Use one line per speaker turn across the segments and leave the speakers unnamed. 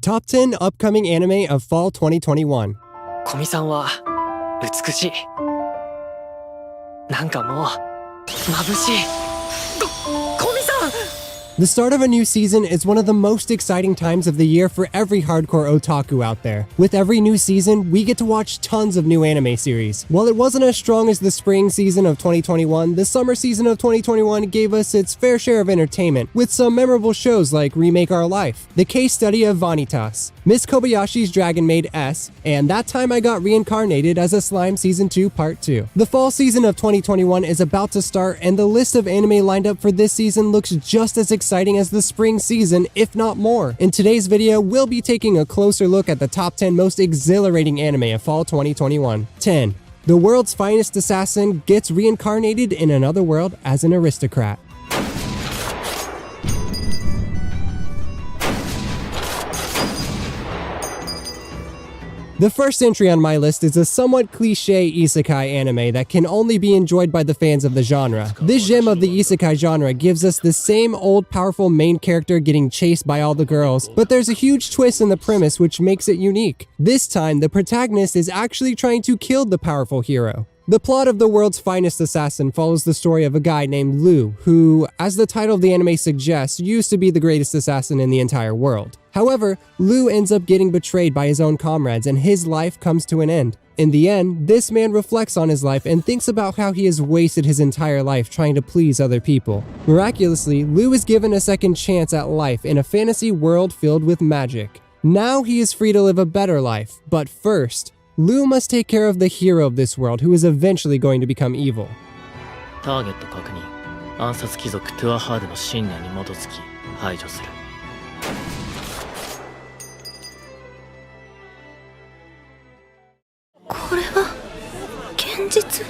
Top 10 upcoming anime of fall 2021.
古見さんは美しい。なんかもう眩しい。古見さん
The start of a new season is one of the most exciting times of the year for every hardcore otaku out there. With every new season, we get to watch tons of new anime series. While it wasn't as strong as the spring season of 2021, the summer season of 2021 gave us its fair share of entertainment, with some memorable shows like Remake Our Life, The Case Study of Vanitas, Miss Kobayashi's Dragon Maid S, and That Time I Got Reincarnated as a Slime Season 2 Part 2. The fall season of 2021 is about to start, and the list of anime lined up for this season looks just as exciting as the spring season, if not more. In today's video, we'll be taking a closer look at the top 10 most exhilarating anime of fall 2021. 10. The world's finest assassin gets reincarnated in another world as an aristocrat. The first entry on my list is a somewhat cliche isekai anime that can only be enjoyed by the fans of the genre. This gem of the isekai genre gives us the same old powerful main character getting chased by all the girls, but there's a huge twist in the premise which makes it unique. This time, the protagonist is actually trying to kill the powerful hero. The plot of The World's Finest Assassin follows the story of a guy named Lu, who, as the title of the anime suggests, used to be the greatest assassin in the entire world. However, Lu ends up getting betrayed by his own comrades and his life comes to an end. In the end, this man reflects on his life and thinks about how he has wasted his entire life trying to please other people. Miraculously, Lu is given a second chance at life in a fantasy world filled with magic. Now he is free to live a better life, but first, Lu must take care of the hero of this world who is eventually going to become evil.
ターゲット確認。暗殺貴族トゥアハードの信念に基づき排除する。
これは現実？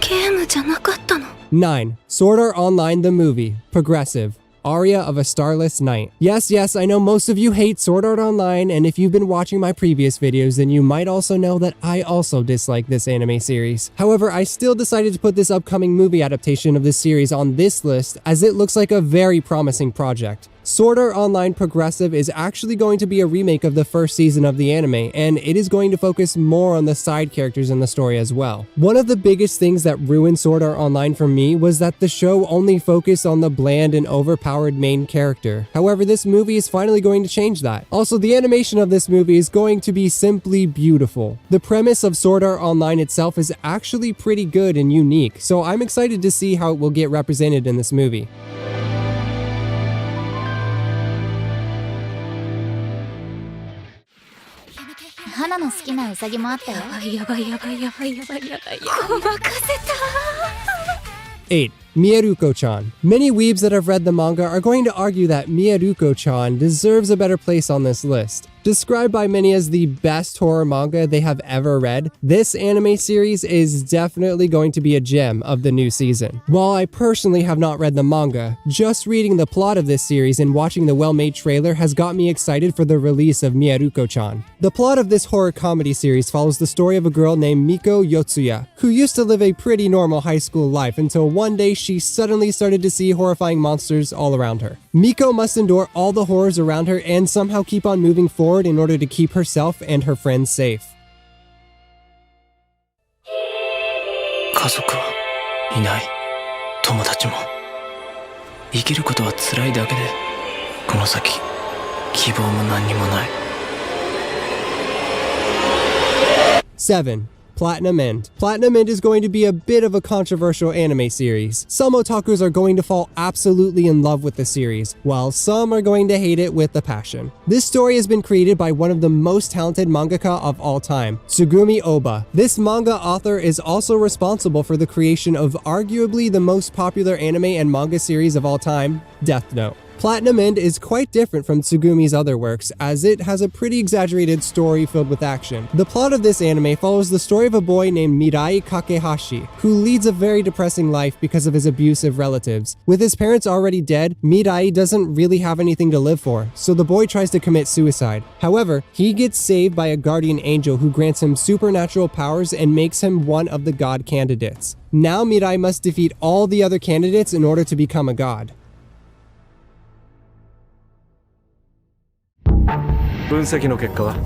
ゲームじゃなかったの？
9. Sword Art Online the Movie. Progressive. Aria of a Starless Night. Yes, I know most of you hate Sword Art Online, and if you've been watching my previous videos, then you might also know that I also dislike this anime series. However, I still decided to put this upcoming movie adaptation of this series on this list as it looks like a very promising project. Sword Art Online Progressive is actually going to be a remake of the first season of the anime, and it is going to focus more on the side characters in the story as well. One of the biggest things that ruined Sword Art Online for me was that the show only focused on the bland and overpowered main character. However, this movie is finally going to change that. Also, the animation of this movie is going to be simply beautiful. The premise of Sword Art Online itself is actually pretty good and unique, so I'm excited to see how it will get represented in this movie.
花の好きなウサギもあったよ。
やばい。ごまかせた。
8. Mieruko-chan. Many weebs that have read the manga are going to argue that Mieruko-chan deserves a better place on this list. Described by many as the best horror manga they have ever read, this anime series is definitely going to be a gem of the new season. While I personally have not read the manga, just reading the plot of this series and watching the well-made trailer has got me excited for the release of Mieruko-chan. The plot of this horror comedy series follows the story of a girl named Miko Yotsuya, who used to live a pretty normal high school life until one day she suddenly started to see horrifying monsters all around her. Miko must endure all the horrors around her and somehow keep on moving forward in order to keep herself and her friends safe.
家族はいない。友達も。生きることは辛いだけで、この先希望も何にもない。
7. Platinum End. Platinum End is going to be a bit of a controversial anime series. Some otakus are going to fall absolutely in love with the series, while some are going to hate it with a passion. This story has been created by one of the most talented mangaka of all time, Tsugumi Oba. This manga author is also responsible for the creation of arguably the most popular anime and manga series of all time, Death Note. Platinum End is quite different from Tsugumi's other works, as it has a pretty exaggerated story filled with action. The plot of this anime follows the story of a boy named Mirai Kakehashi, who leads a very depressing life because of his abusive relatives. With his parents already dead, Mirai doesn't really have anything to live for, so the boy tries to commit suicide. However, he gets saved by a guardian angel who grants him supernatural powers and makes him one of the god candidates. Now Mirai must defeat all the other candidates in order to become a god.
分析の結果は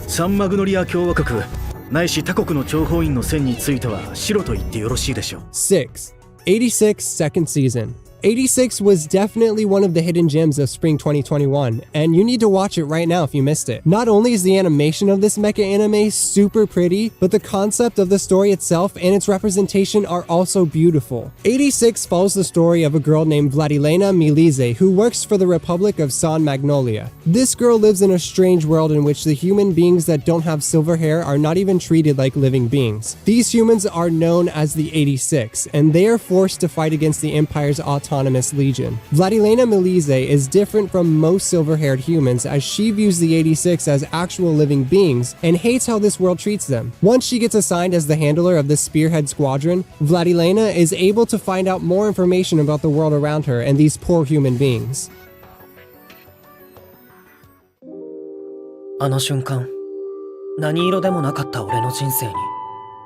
サンマグノリア共和国ないし他国の諜報員の線については白と言ってよろしいでしょう。
6. 86 second season. 86 was definitely one of the hidden gems of spring 2021, and you need to watch it right now if you missed it. Not only is the animation of this mecha anime super pretty, but the concept of the story itself and its representation are also beautiful. 86 follows the story of a girl named Vladilena Milize who works for the Republic of San Magnolia. This girl lives in a strange world in which the human beings that don't have silver hair are not even treated like living beings. These humans are known as the 86, and they are forced to fight against the Empire's Autonomous Legion. Vladilena Milize is different from most silver-haired humans as she views the 86 as actual living beings and hates how this world treats them. Once she gets assigned as the handler of the Spearhead Squadron, Vladilena is able to find out more information about the world around her and these poor human beings.
あの瞬間、何色でもなかった俺の人生に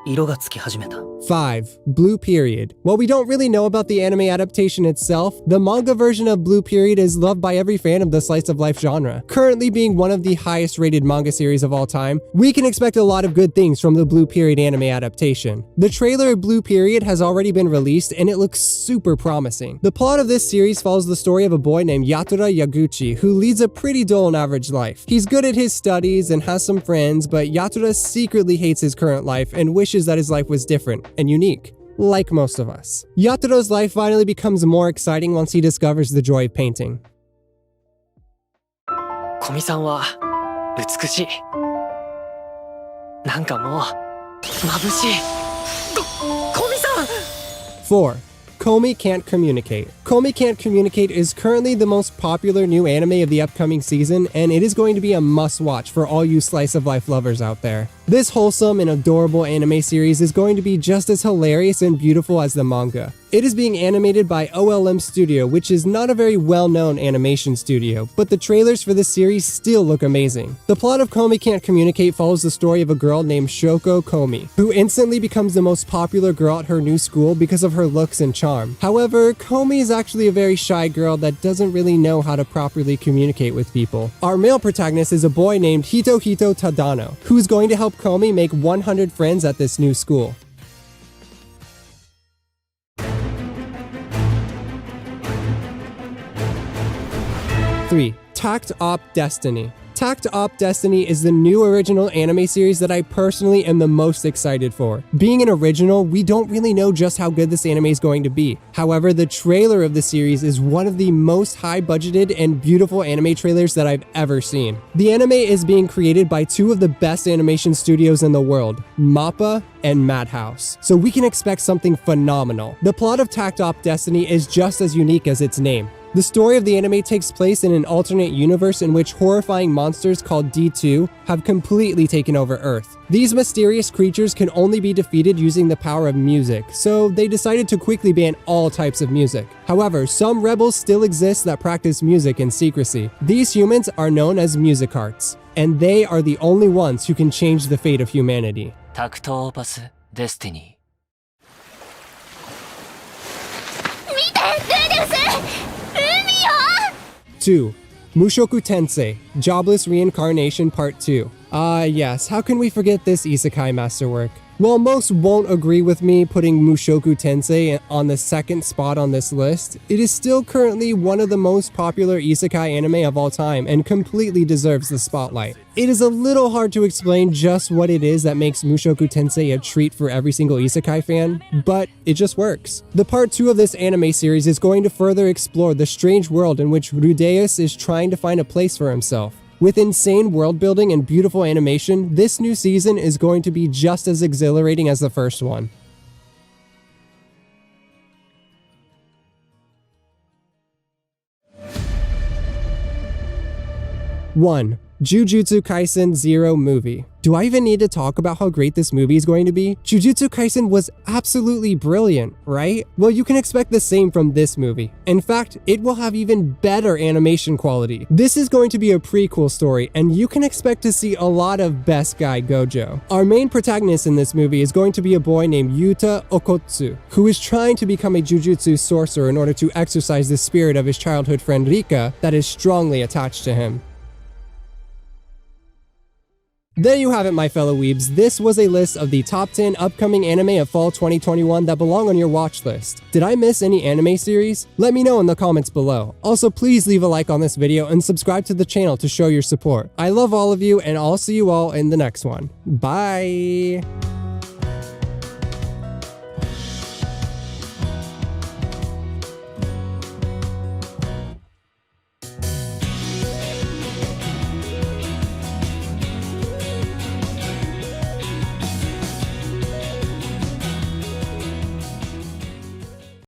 色がつき始めた。
5. Blue Period. While we don't really know about the anime adaptation itself, the manga version of Blue Period is loved by every fan of the slice of life genre. Currently being one of the highest rated manga series of all time, we can expect a lot of good things from the Blue Period anime adaptation. The trailer of Blue Period has already been released and it looks super promising. The plot of this series follows the story of a boy named Yatura Yaguchi who leads a pretty dull and average life. He's good at his studies and has some friends, but Yatura secretly hates his current life and wishes that his life was different and unique, like most of us. Yatura's life finally becomes more exciting once he discovers the joy of painting.
古見さんは美しい。なんかもう眩しい。古見さん。
4. Komi Can't Communicate. Komi Can't Communicate is currently the most popular new anime of the upcoming season, and it is going to be a must-watch for all you slice-of-life lovers out there. This wholesome and adorable anime series is going to be just as hilarious and beautiful as the manga. It is being animated by OLM Studio, which is not a very well-known animation studio, but the trailers for this series still look amazing. The plot of Komi Can't Communicate follows the story of a girl named Shoko Komi, who instantly becomes the most popular girl at her new school because of her looks and charm. However, Komi is actually a very shy girl that doesn't really know how to properly communicate with people. Our male protagonist is a boy named Hitohito Tadano, who is going to help Komi make 100 friends at this new school. Three, Tact Op Destiny. Tact Op Destiny is the new original anime series that I personally am the most excited for. Being an original, we don't really know just how good this anime is going to be. However, the trailer of the series is one of the most high-budgeted and beautiful anime trailers that I've ever seen. The anime is being created by two of the best animation studios in the world, MAPPA and Madhouse, so we can expect something phenomenal. The plot of Tact Op Destiny is just as unique as its name. The story of the anime takes place in an alternate universe in which horrifying monsters called D2 have completely taken over Earth. These mysterious creatures can only be defeated using the power of music, so they decided to quickly ban all types of music. However, some rebels still exist that practice music in secrecy. These humans are known as music arts, and they are the only ones who can change the fate of humanity.
タクトオーパスデスティニー。
見てルーデウス海よ
2. Mushoku Tensei, Jobless Reincarnation Part 2. Yes, how can we forget this isekai masterwork? While most won't agree with me putting Mushoku Tensei on the second spot on this list, it is still currently one of the most popular isekai anime of all time and completely deserves the spotlight. It is a little hard to explain just what it is that makes Mushoku Tensei a treat for every single isekai fan, but it just works. The part 2 of this anime series is going to further explore the strange world in which Rudeus is trying to find a place for himself. With insane world building and beautiful animation, this new season is going to be just as exhilarating as the first one. 1. Jujutsu Kaisen Zero movie. Do I even need to talk about how great this movie is going to be? Jujutsu Kaisen was absolutely brilliant, right? Well, you can expect the same from this movie. In fact, it will have even better animation quality. This is going to be a prequel story, and you can expect to see a lot of best guy Gojo. Our main protagonist in this movie is going to be a boy named Yuta Okotsu, who is trying to become a Jujutsu sorcerer in order to exorcise the spirit of his childhood friend Rika that is strongly attached to him. There you have it, my fellow weebs. This was a list of the top 10 upcoming anime of fall 2021 that belong on your watch list. Did I miss any anime series? Let me know in the comments below. Also, please leave a like on this video and subscribe to the channel to show your support. I love all of you, and I'll see you all in the next one. Bye!